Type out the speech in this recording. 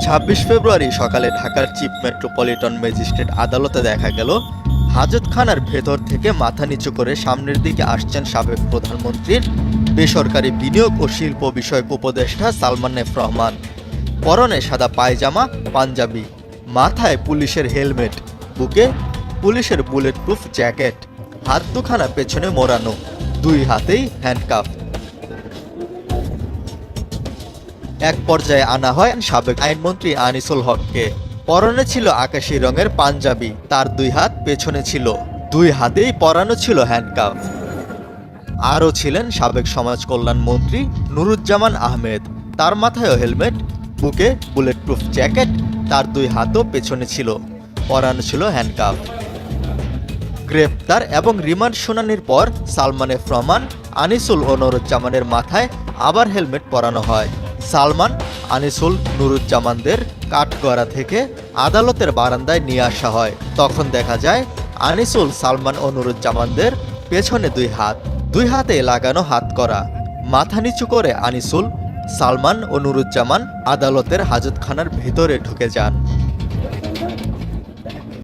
২৬ ফেব্রুয়ারি সকালে ঢাকার chief metropolitan magistrate আদালতে দেখা গেল হাজতখানার ভেতর থেকে মাথা নিচু করে সামনের দিকে আসছেন সাবেক প্রধানমন্ত্রীর বেসরকারি বিনিয়োগ ও শিল্প বিষয়ক উপদেষ্টা সালমান এফ রহমান। পরনে সাদা পায়জামা, পাঞ্জাবি, মাথায় পুলিশের হেলমেট, বুকে পুলিশের বুলেট প্রুফ জ্যাকেট, হাত দুখানা পেছনে মোড়ানো, দুই হাতেই হ্যান্ডকাফ। এক পর্যায়ে আনা হয় সাবেক আইনমন্ত্রী আনিসুল হককে। পরনে ছিল আকাশি রঙের পাঞ্জাবি, তার দুই হাত পেছনে ছিল, দুই হাতেই পরানো ছিল হ্যান্ডকাফ। আরও ছিলেন সাবেক সমাজ কল্যাণ মন্ত্রী নুরুজ্জামান আহমেদ, তার মাথায়ও হেলমেট, বুকে বুলেট প্রুফ জ্যাকেট, তার দুই হাতও পেছনে ছিল, পরানো ছিল হ্যান্ডকাফ। গ্রেপ্তার এবং রিমান্ড শুনানির পর সালমান এফ রহমান, আনিসুল ও নুরুজ্জামানের মাথায় আবার হেলমেট পরানো হয়। সালমান, আনিসুল, নুরুজ্জামানদের কাঠগড়া থেকে আদালতের বারান্দায় নিয়ে আসা হয়। তখন দেখা যায় আনিসুল, সালমান ও নুরুজ্জামানদের পেছনে দুই হাতে লাগানো হাতকড়া। মাথা নিচু করে আনিসুল, সালমান ও নুরুজ্জামান আদালতের হাজতখানার ভেতরে ঢুকে যান।